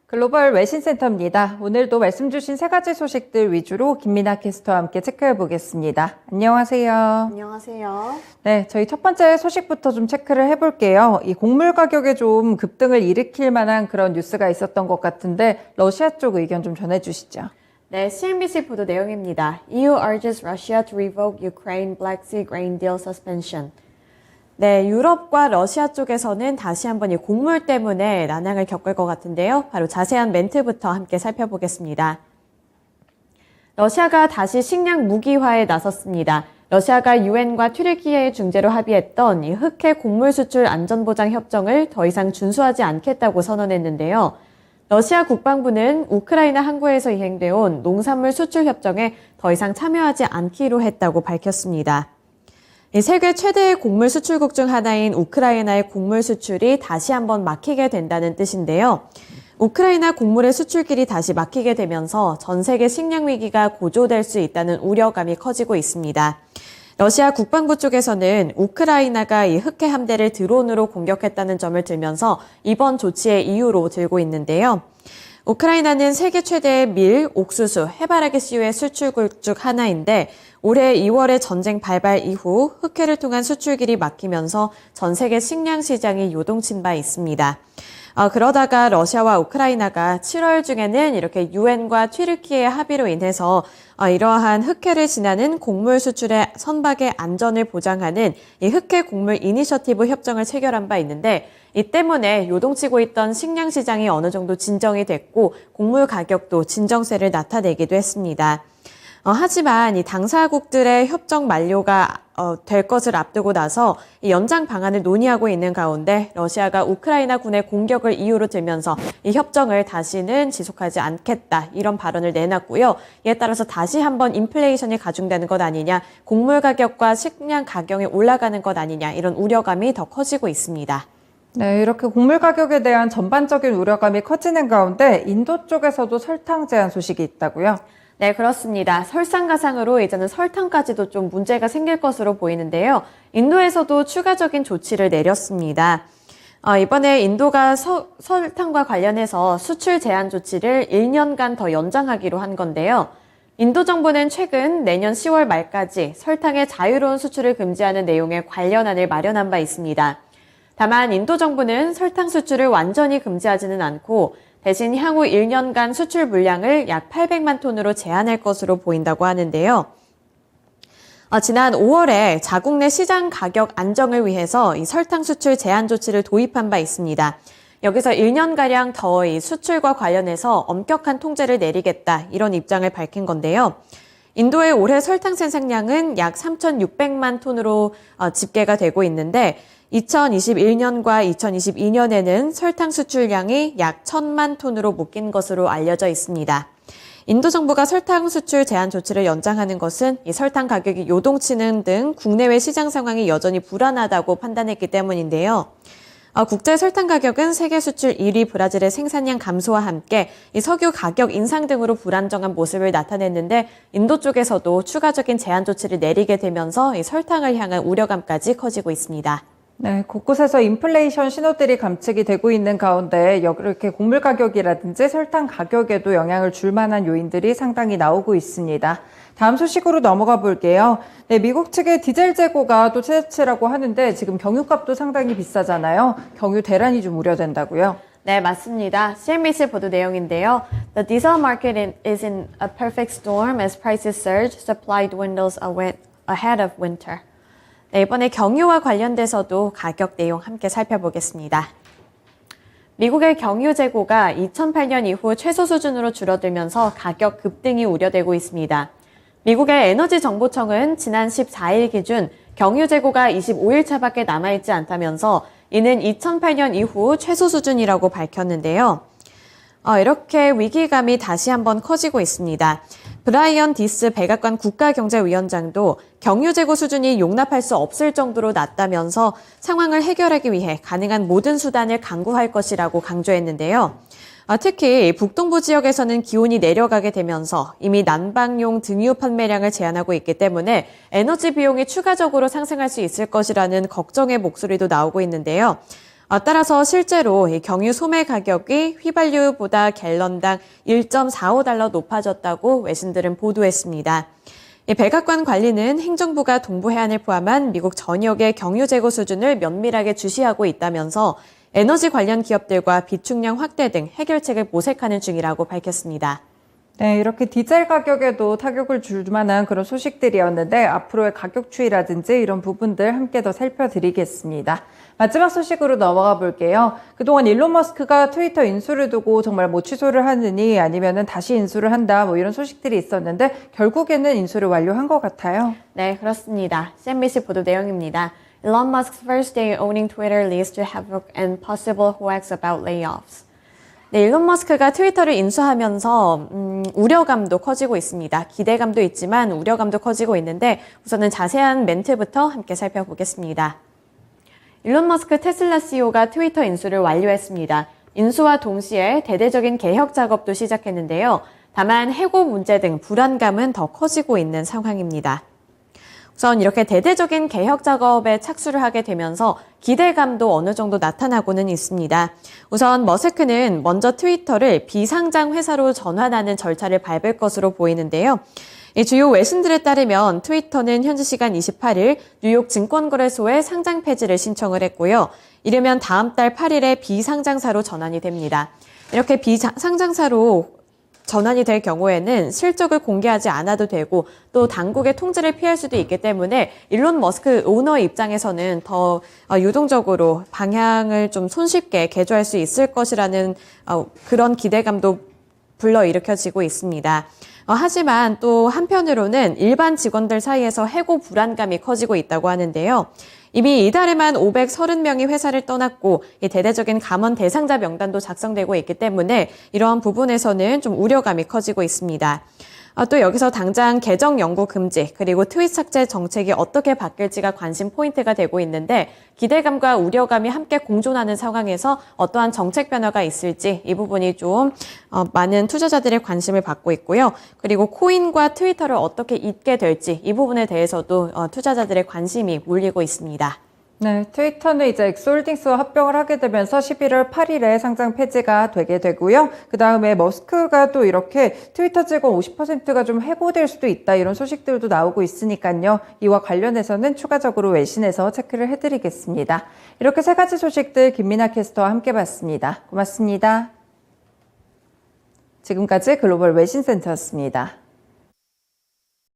글로벌 외신센터입니다. 오늘도 말씀 주신 세 가지 소식들 위주로 김민아 캐스터와 함께 체크해 보겠습니다. 안녕하세요. 안녕하세요. 네, 저희 첫 번째 소식부터 좀 체크를 해볼게요. 이 곡물 가격에 좀 급등을 일으킬 만한 그런 뉴스가 있었던 것 같은데 러시아 쪽 의견 좀 전해주시죠. 네, CNBC 보도 내용입니다. EU urges Russia to revoke Ukraine Black Sea grain deal suspension. 네, 유럽과 러시아 쪽에서는 다시 한번 이 곡물 때문에 난항을 겪을 것 같은데요. 바로 자세한 멘트부터 함께 살펴보겠습니다. 러시아가 다시 식량 무기화에 나섰습니다. 러시아가 유엔과 튀르키예의 중재로 합의했던 이 흑해 곡물 수출 안전보장 협정을 더 이상 준수하지 않겠다고 선언했는데요. 러시아 국방부는 우크라이나 항구에서 이행되어 온 농산물 수출 협정에 더 이상 참여하지 않기로 했다고 밝혔습니다. 세계 최대의 곡물 수출국 중 하나인 우크라이나의 곡물 수출이 다시 한번 막히게 된다는 뜻인데요. 우크라이나 곡물의 수출길이 다시 막히게 되면서 전 세계 식량 위기가 고조될 수 있다는 우려감이 커지고 있습니다. 러시아 국방부 쪽에서는 우크라이나가 이 흑해 함대를 드론으로 공격했다는 점을 들면서 이번 조치의 이유로 들고 있는데요. 우크라이나는 세계 최대의 밀, 옥수수, 해바라기 씨유의 수출국 중 하나인데 올해 2월에 전쟁 발발 이후 흑해를 통한 수출길이 막히면서 전 세계 식량 시장이 요동친 바 있습니다. 그러다가 러시아와 우크라이나가 7월 중에는 이렇게 유엔과 튀르키예의 합의로 인해서 이러한 흑해를 지나는 곡물 수출의 선박의 안전을 보장하는 이 흑해 곡물 이니셔티브 협정을 체결한 바 있는데 이 때문에 요동치고 있던 식량 시장이 어느 정도 진정이 됐고 곡물 가격도 진정세를 나타내기도 했습니다. 하지만 이 당사국들의 협정 만료가 될 것을 앞두고 나서 이 연장 방안을 논의하고 있는 가운데 러시아가 우크라이나 군의 공격을 이유로 들면서 이 협정을 다시는 지속하지 않겠다 이런 발언을 내놨고요. 이에 따라서 다시 한번 인플레이션이 가중되는 것 아니냐, 곡물 가격과 식량 가격이 올라가는 것 아니냐 이런 우려감이 더 커지고 있습니다. 네, 이렇게 곡물 가격에 대한 전반적인 우려감이 커지는 가운데 인도 쪽에서도 설탕 제한 소식이 있다고요? 네, 그렇습니다. 설상가상으로 이제는 설탕까지도 좀 문제가 생길 것으로 보이는데요. 인도에서도 추가적인 조치를 내렸습니다. 이번에 인도가 설탕과 관련해서 수출 제한 조치를 1년간 더 연장하기로 한 건데요. 인도 정부는 최근 내년 10월 말까지 설탕의 자유로운 수출을 금지하는 내용의 관련안을 마련한 바 있습니다. 다만 인도 정부는 설탕 수출을 완전히 금지하지는 않고 대신 향후 1년간 수출 물량을 약 800만 톤으로 제한할 것으로 보인다고 하는데요. 지난 5월에 자국 내 시장 가격 안정을 위해서 이 설탕 수출 제한 조치를 도입한 바 있습니다. 여기서 1년가량 더 이 수출과 관련해서 엄격한 통제를 내리겠다 이런 입장을 밝힌 건데요. 인도의 올해 설탕 생산량은 약 3,600만 톤으로 집계가 되고 있는데 2021년과 2022년에는 설탕 수출량이 약 1,000만 톤으로 묶인 것으로 알려져 있습니다. 인도 정부가 설탕 수출 제한 조치를 연장하는 것은 이 설탕 가격이 요동치는 등 국내외 시장 상황이 여전히 불안하다고 판단했기 때문인데요. 국제 설탕 가격은 세계 수출 1위 브라질의 생산량 감소와 함께 이 석유 가격 인상 등으로 불안정한 모습을 나타냈는데 인도 쪽에서도 추가적인 제한 조치를 내리게 되면서 이 설탕을 향한 우려감까지 커지고 있습니다. 네, 곳곳에서 인플레이션 신호들이 감축이 되고 있는 가운데 이렇게 곡물 가격이라든지 설탕 가격에도 영향을 줄 만한 요인들이 상당히 나오고 있습니다. 다음 소식으로 넘어가 볼게요. 네, 미국 측의 디젤 재고가 또 최대치라고 하는데 지금 경유값도 상당히 비싸잖아요. 경유 대란이 좀 우려된다고요? 네, 맞습니다. CNBC 보도 내용인데요. The diesel market is in a perfect storm as prices surge, supply dwindles ahead of winter. 네, 이번에 경유와 관련돼서도 가격 내용 함께 살펴보겠습니다. 미국의 경유 재고가 2008년 이후 최소 수준으로 줄어들면서 가격 급등이 우려되고 있습니다. 미국의 에너지정보청은 지난 14일 기준 경유 재고가 25일 차밖에 남아있지 않다면서 이는 2008년 이후 최소 수준이라고 밝혔는데요. 이렇게 위기감이 다시 한번 커지고 있습니다. 브라이언 디스 백악관 국가경제위원장도 경유 재고 수준이 용납할 수 없을 정도로 낮다면서 상황을 해결하기 위해 가능한 모든 수단을 강구할 것이라고 강조했는데요. 특히 북동부 지역에서는 기온이 내려가게 되면서 이미 난방용 등유 판매량을 제한하고 있기 때문에 에너지 비용이 추가적으로 상승할 수 있을 것이라는 걱정의 목소리도 나오고 있는데요. 따라서 실제로 이 경유 소매 가격이 휘발유보다 갤런당 1.45달러 높아졌다고 외신들은 보도했습니다. 이 백악관 관리는 행정부가 동부 해안을 포함한 미국 전역의 경유 재고 수준을 면밀하게 주시하고 있다면서 에너지 관련 기업들과 비축량 확대 등 해결책을 모색하는 중이라고 밝혔습니다. 네, 이렇게 디젤 가격에도 타격을 줄 만한 그런 소식들이었는데 앞으로의 가격 추이라든지 이런 부분들 함께 더 살펴드리겠습니다. 마지막 소식으로 넘어가 볼게요. 그동안 일론 머스크가 트위터 인수를 두고 정말 뭐 취소를 하느니 아니면은 다시 인수를 한다 뭐 이런 소식들이 있었는데 결국에는 인수를 완료한 것 같아요. 네, 그렇습니다. CNBC 보도 내용입니다. Elon Musk's first day owning Twitter leads to havoc and possible hoax about layoffs. 네, 일론 머스크가 트위터를 인수하면서 우려감도 커지고 있습니다. 기대감도 있지만 우려감도 커지고 있는데 우선은 자세한 멘트부터 함께 살펴보겠습니다. 일론 머스크 테슬라 CEO가 트위터 인수를 완료했습니다. 인수와 동시에 대대적인 개혁 작업도 시작했는데요. 다만 해고 문제 등 불안감은 더 커지고 있는 상황입니다. 우선 이렇게 대대적인 개혁 작업에 착수를 하게 되면서 기대감도 어느 정도 나타나고는 있습니다. 우선 머스크는 먼저 트위터를 비상장 회사로 전환하는 절차를 밟을 것으로 보이는데요. 주요 외신들에 따르면 트위터는 현지 시간 28일 뉴욕 증권거래소에 상장 폐지를 신청을 했고요. 이르면 다음 달 8일에 비상장사로 전환이 됩니다. 이렇게 비상장사로 전환이 될 경우에는 실적을 공개하지 않아도 되고 또 당국의 통제를 피할 수도 있기 때문에 일론 머스크 오너 입장에서는 더 유동적으로 방향을 좀 손쉽게 개조할 수 있을 것이라는 그런 기대감도 불러일으켜지고 있습니다. 하지만 또 한편으로는 일반 직원들 사이에서 해고 불안감이 커지고 있다고 하는데요. 이미 이달에만 530명이 회사를 떠났고 대대적인 감원 대상자 명단도 작성되고 있기 때문에 이러한 부분에서는 좀 우려감이 커지고 있습니다. 또 여기서 당장 계정 연구 금지 그리고 트윗 삭제 정책이 어떻게 바뀔지가 관심 포인트가 되고 있는데 기대감과 우려감이 함께 공존하는 상황에서 어떠한 정책 변화가 있을지 이 부분이 좀 많은 투자자들의 관심을 받고 있고요. 그리고 코인과 트위터를 어떻게 잇게 될지 이 부분에 대해서도 투자자들의 관심이 몰리고 있습니다. 네, 트위터는 이제 엑소홀딩스와 합병을 하게 되면서 11월 8일에 상장 폐지가 되게 되고요. 그 다음에 머스크가 또 이렇게 트위터 직원 50%가 좀 해고될 수도 있다 이런 소식들도 나오고 있으니까요. 이와 관련해서는 추가적으로 외신에서 체크를 해드리겠습니다. 이렇게 세 가지 소식들 김민아 캐스터와 함께 봤습니다. 고맙습니다. 지금까지 글로벌 외신센터였습니다.